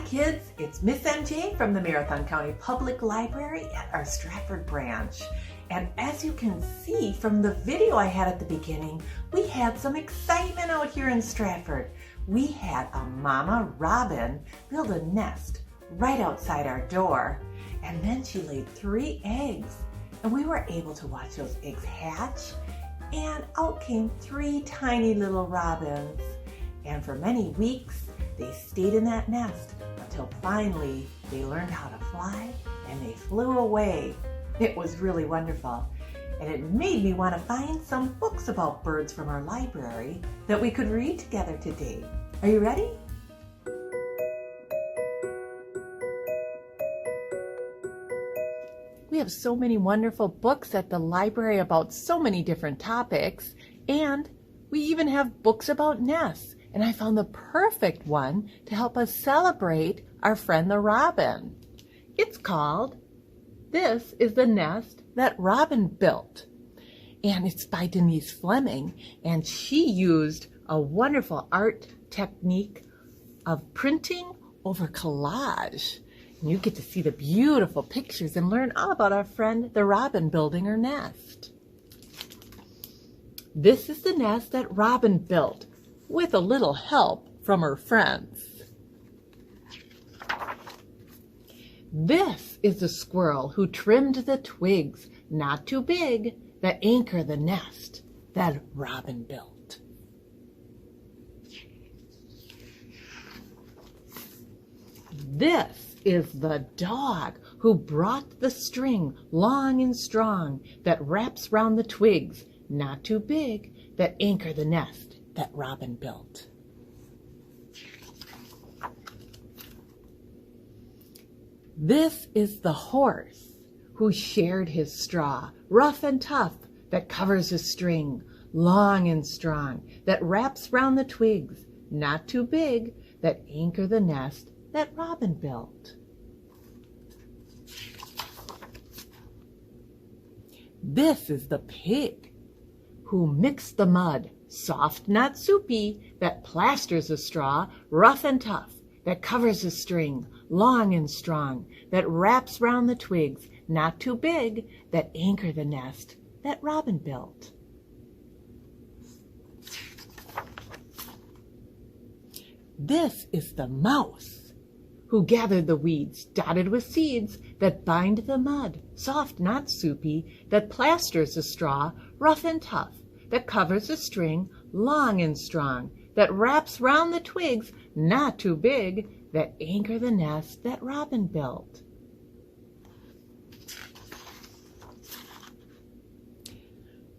kids, it's Miss MJ from the Marathon County Public Library at our Stratford branch. And as you can see from the video I had at the beginning, we had some excitement out here in Stratford. We had a mama robin build a nest right outside our door, and then she laid 3 eggs, and we were able to watch those eggs hatch, and out came 3 tiny little robins. And for many weeks, they stayed in that nest until finally they learned how to fly and they flew away. It was really wonderful. And it made me want to find some books about birds from our library that we could read together today. Are you ready? We have so many wonderful books at the library about so many different topics, and we even have books about nests. And I found the perfect one to help us celebrate our friend the robin. It's called This is the Nest That Robin Built. And it's by Denise Fleming. And she used a wonderful art technique of printing over collage. And you get to see the beautiful pictures and learn all about our friend the robin building her nest. This is the nest that Robin built, with a little help from her friends. This is the squirrel who trimmed the twigs, not too big, that anchor the nest that Robin built. This is the dog who brought the string long and strong that wraps round the twigs, not too big, that anchor the nest that Robin built. This is the horse who shared his straw, rough and tough, that covers a string, long and strong, that wraps round the twigs, not too big, that anchor the nest that Robin built. This is the pig who mixed the mud, soft, not soupy, that plasters a straw, rough and tough, that covers a string, long and strong, that wraps round the twigs, not too big, that anchor the nest that Robin built. This is the mouse who gathered the weeds, dotted with seeds, that bind the mud, soft, not soupy, that plasters a straw, rough and tough, that covers a string, long and strong, that wraps round the twigs, not too big, that anchor the nest that Robin built.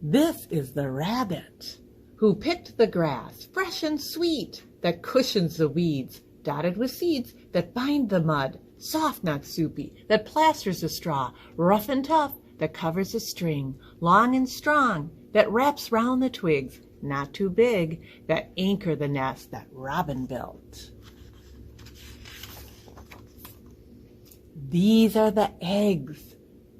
This is the rabbit who picked the grass, fresh and sweet, that cushions the weeds, dotted with seeds, that bind the mud, soft, not soupy, that plasters a straw, rough and tough, that covers a string, long and strong, that wraps round the twigs, not too big, that anchor the nest that Robin built. These are the eggs,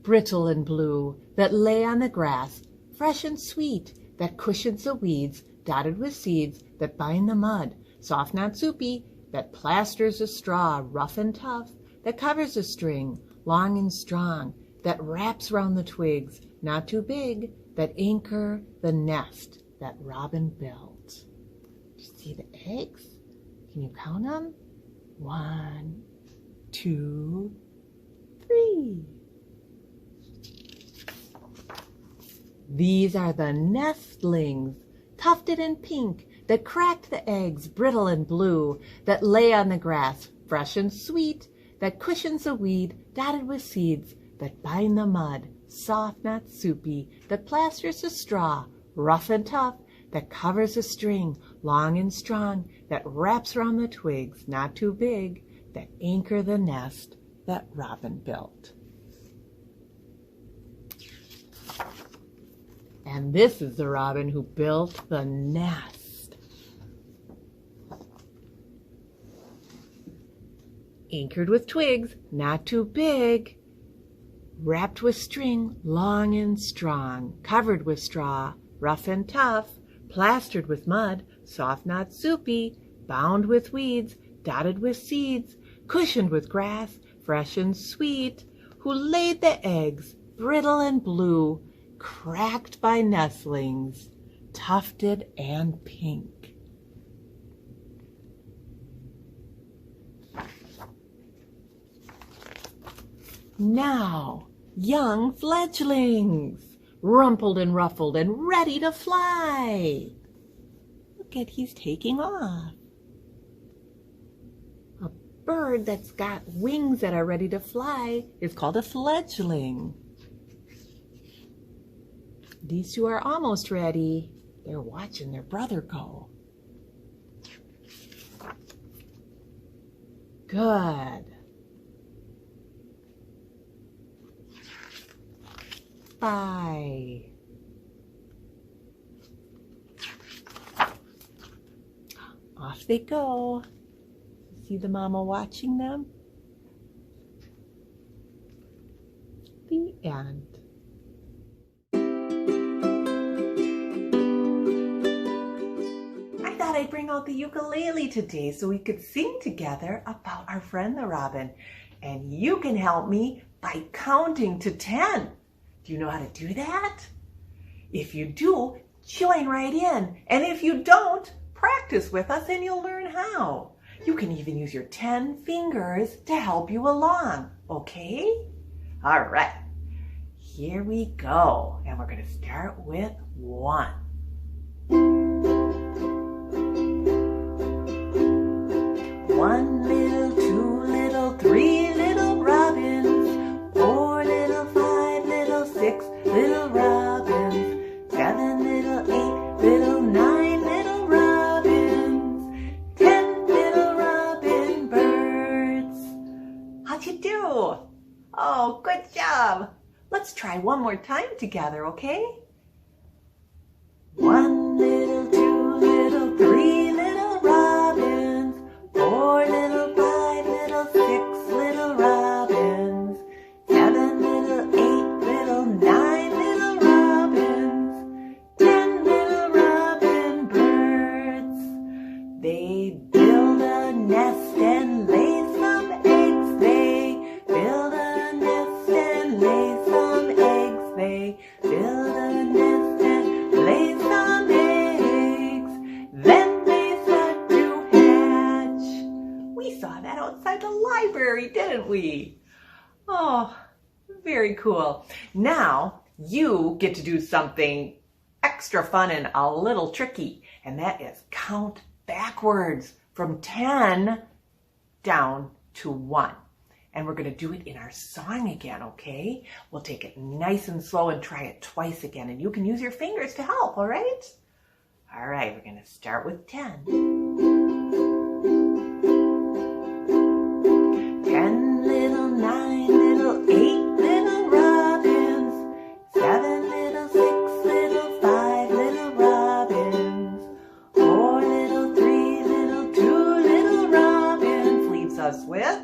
brittle and blue, that lay on the grass, fresh and sweet, that cushions the weeds, dotted with seeds, that bind the mud, soft, not soupy, that plasters a straw, rough and tough, that covers a string, long and strong, that wraps round the twigs, not too big, that anchor the nest that Robin built. Do you see the eggs? Can you count them? 1, 2, 3. These are the nestlings, tufted and pink, that cracked the eggs, brittle and blue, that lay on the grass, fresh and sweet, that cushions the weed, dotted with seeds, that bind the mud, soft, not soupy, that plasters the straw, rough and tough, that covers a string, long and strong, that wraps round the twigs, not too big, that anchor the nest that Robin built. And this is the robin who built the nest. Anchored with twigs, not too big, wrapped with string, long and strong, covered with straw, rough and tough, plastered with mud, soft, not soupy, bound with weeds, dotted with seeds, cushioned with grass, fresh and sweet, who laid the eggs, brittle and blue, cracked by nestlings, tufted and pink. Now, young fledglings, rumpled and ruffled and ready to fly. Look at, he's taking off. A bird that's got wings that are ready to fly is called a fledgling. These two are almost ready. They're watching their brother go. Good. Bye. Off they go. See the mama watching them? The end. I thought I'd bring out the ukulele today so we could sing together about our friend the robin. And you can help me by counting to 10. Do you know how to do that? If you do, join right in. And if you don't, practice with us and you'll learn how. You can even use your 10 fingers to help you along, okay? All right, here we go. And we're going to start with 1. 1 little, 2 little, 3 little robins, 4 little, 5 little, 6 little robins, 7 little, 8 little, 9 little robins, 10 little robin birds. How'd you do? Oh, good job. Let's try one more time together, okay? 1 little, 2 little, 3 little robins, 4 little, 5 little, 6 little robins, 7 little, 8 little, 9 little robins, 10 little robin birds. They build a nest and lay some eggs. They build a nest and lay some eggs. They build a nest and lay some eggs. Then they start to hatch. We saw that outside the library, didn't we? Oh, very cool. Now you get to do something extra fun and a little tricky, and that is count backwards from 10 down to 1. And we're going to do it in our song again, okay? We'll take it nice and slow and try it twice again, and you can use your fingers to help, all right? All right, we're going to start with 10. 10 little, 9 little, 8 little robins, 7 little, 6 little, 5 little robins, 4 little, 3 little, 2 little robins, leaves us with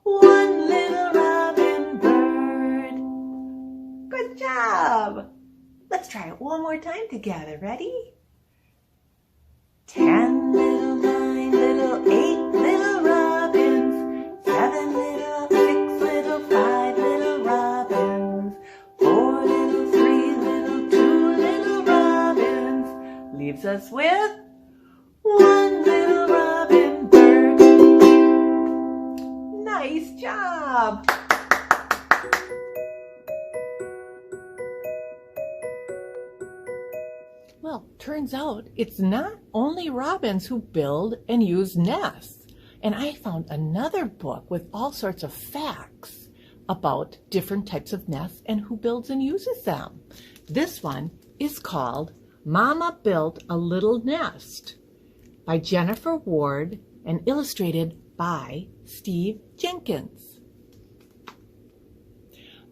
1 little robin bird. Good job. Let's try it one more time together. Ready? 10 little, 9 little, 8 little robins, 7 little, 6 little, 5 little robins, 4 little, 3 little, 2 little robins, leaves us with 1 little robin bird. Nice job. Well, turns out it's not only robins who build and use nests. And I found another book with all sorts of facts about different types of nests and who builds and uses them. This one is called Mama Built a Little Nest by Jennifer Ward and illustrated by Steve Jenkins.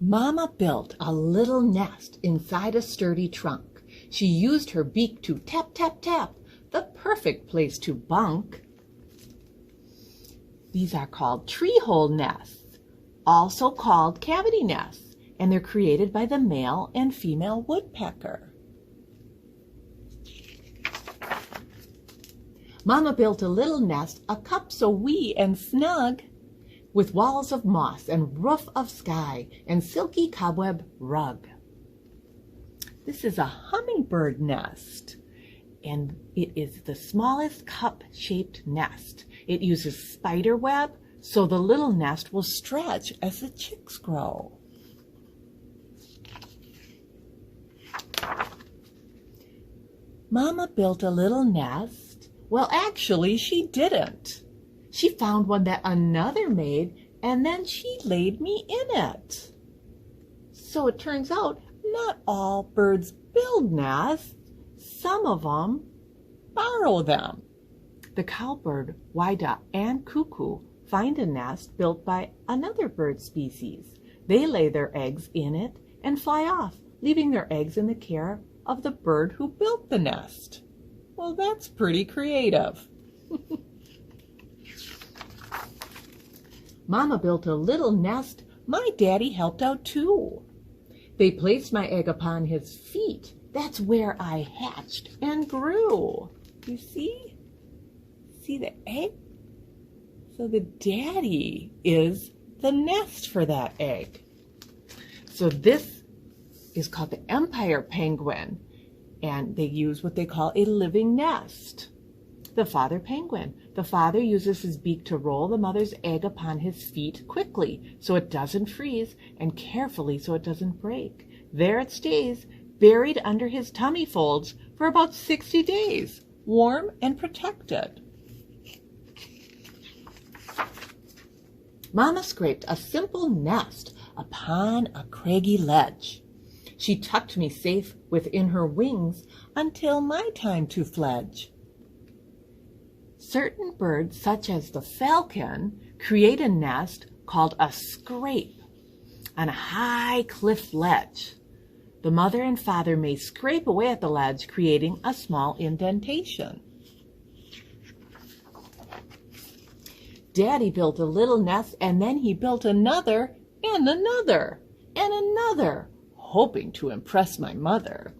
Mama built a little nest inside a sturdy trunk. She used her beak to tap, tap, tap, the perfect place to bunk. These are called tree hole nests, also called cavity nests, and they're created by the male and female woodpecker. Mama built a little nest, a cup so wee and snug. with walls of moss and roof of sky and silky cobweb rug. This is a hummingbird nest, and it is the smallest cup-shaped nest. It uses spider web, so the little nest will stretch as the chicks grow. Mama built a little nest. Well, actually, she didn't. She found one that another made, and then she laid me in it. So it turns out not all birds build nests. Some of them borrow them. The cowbird, whydah, and cuckoo find a nest built by another bird species. They lay their eggs in it and fly off, leaving their eggs in the care of the bird who built the nest. Well, that's pretty creative. Mama built a little nest. My daddy helped out too. They placed my egg upon his feet. That's where I hatched and grew. You see? See the egg? So the daddy is the nest for that egg. So this is called the empire penguin, and they use what they call a living nest. The father penguin. The father uses his beak to roll the mother's egg upon his feet quickly so it doesn't freeze, and carefully so it doesn't break. There it stays, buried under his tummy folds for about 60 days, warm and protected. Mama scraped a simple nest upon a craggy ledge. She tucked me safe within her wings until my time to fledge. Certain birds, such as the falcon, create a nest called a scrape on a high cliff ledge. The mother and father may scrape away at the ledge, creating a small indentation. Daddy built a little nest, and then he built another and another and another, hoping to impress my mother.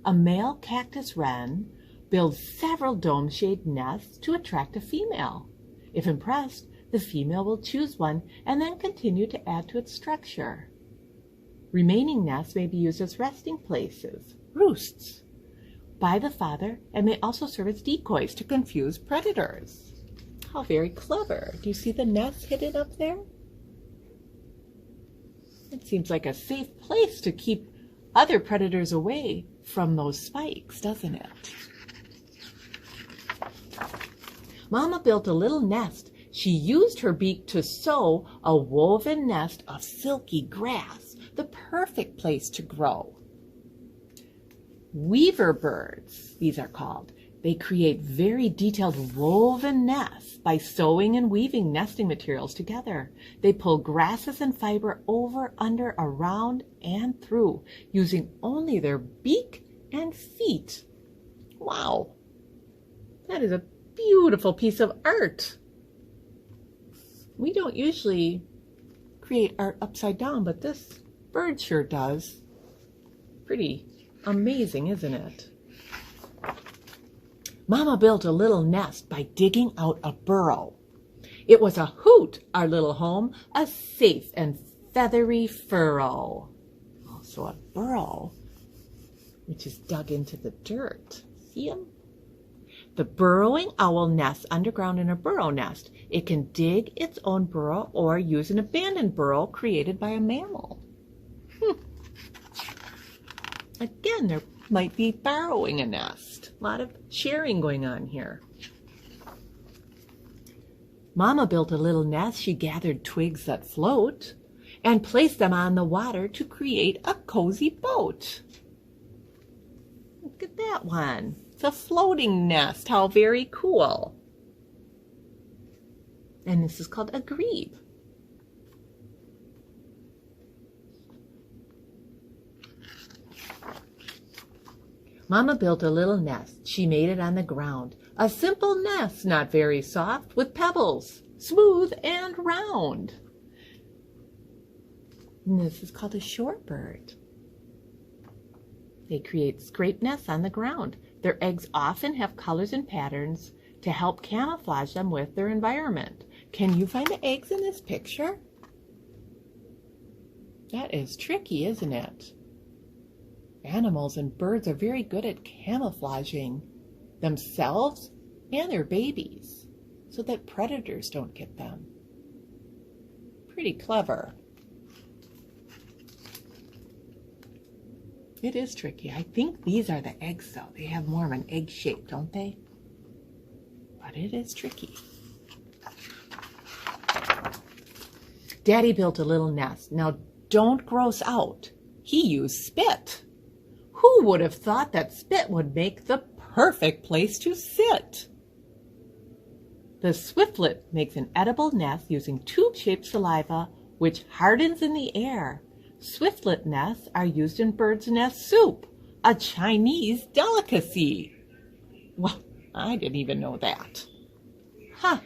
A male cactus wren builds several dome-shaped nests to attract a female. If impressed, the female will choose one and then continue to add to its structure. Remaining nests may be used as resting places, roosts, by the father, and may also serve as decoys to confuse predators. How very clever. Do you see the nest hidden up there? It seems like a safe place to keep other predators away from those spikes, doesn't it? Mama built a little nest. She used her beak to sew a woven nest of silky grass, the perfect place to grow. Weaver birds, these are called. They create very detailed woven nests by sewing and weaving nesting materials together. They pull grasses and fiber over, under, around, and through, using only their beak and feet. Wow, that is a beautiful piece of art. We don't usually create art upside down, but this bird sure does. Pretty amazing, isn't it? Mama built a little nest by digging out a burrow. It was a hoot, our little home, a safe and feathery furrow. Also a burrow, which is dug into the dirt. See 'em? The burrowing owl nests underground in a burrow nest. It can dig its own burrow or use an abandoned burrow created by a mammal. Again, there might be borrowing a nest. A lot of sharing going on here. Mama built a little nest. She gathered twigs that float and placed them on the water to create a cozy boat. Look at that one. It's a floating nest. How very cool. And this is called a grebe. Mama built a little nest. She made it on the ground. A simple nest, not very soft, with pebbles, smooth and round. And this is called a shorebird. They create scrape nests on the ground. Their eggs often have colors and patterns to help camouflage them with their environment. Can you find the eggs in this picture? That is tricky, isn't it? Animals and birds are very good at camouflaging themselves and their babies so that predators don't get them. Pretty clever. It is tricky. I think these are the eggs, though. They have more of an egg shape, don't they? But it is tricky. Daddy built a little nest. Now, don't gross out. He used spit. Who would have thought that spit would make the perfect place to sit? The swiftlet makes an edible nest using tube-shaped saliva, which hardens in the air. Swiftlet nests are used in bird's nest soup, a Chinese delicacy. Well, I didn't even know that. Huh.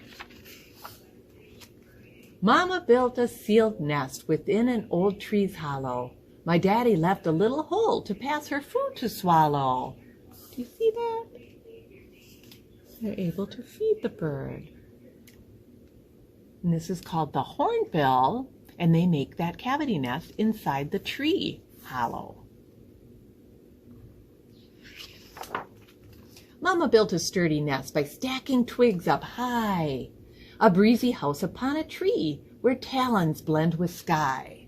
Mama built a sealed nest within an old tree's hollow. My daddy left a little hole to pass her food to swallow. Do you see that? They're able to feed the bird. And this is called the hornbill, and they make that cavity nest inside the tree hollow. Mama built a sturdy nest by stacking twigs up high, a breezy house upon a tree where talons blend with sky.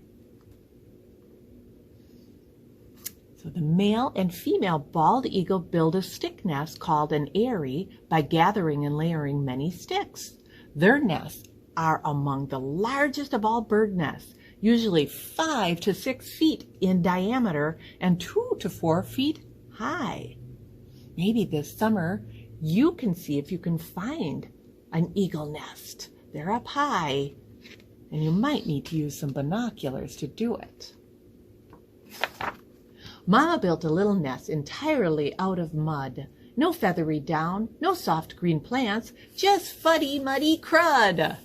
So the male and female bald eagle build a stick nest called an eyrie by gathering and layering many sticks. Their nests are among the largest of all bird nests, usually 5 to 6 feet in diameter and 2 to 4 feet high. Maybe this summer you can see if you can find an eagle nest. They're up high, and you might need to use some binoculars to do it. Mama built a little nest entirely out of mud. No feathery down, no soft green plants, just fuddy muddy crud.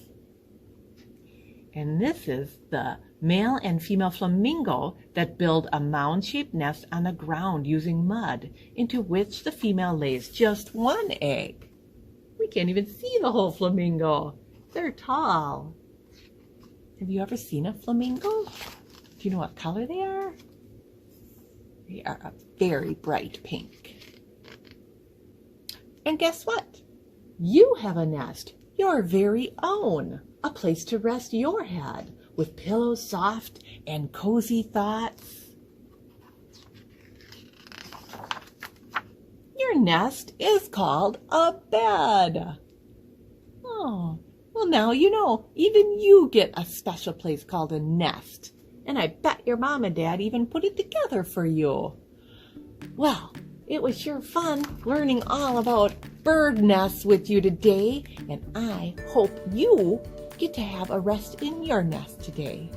And this is the male and female flamingo that build a mound-shaped nest on the ground using mud, into which the female lays just one egg. We can't even see the whole flamingo. They're tall. Have you ever seen a flamingo? Do you know what color they are? They are a very bright pink. And guess what? You have a nest, your very own. A place to rest your head with pillows soft and cozy thoughts. Your nest is called a bed. Oh, well now you know, even you get a special place called a nest. And I bet your mom and dad even put it together for you. Well, it was sure fun learning all about bird nests with you today, and I hope you get to have a rest in your nest today.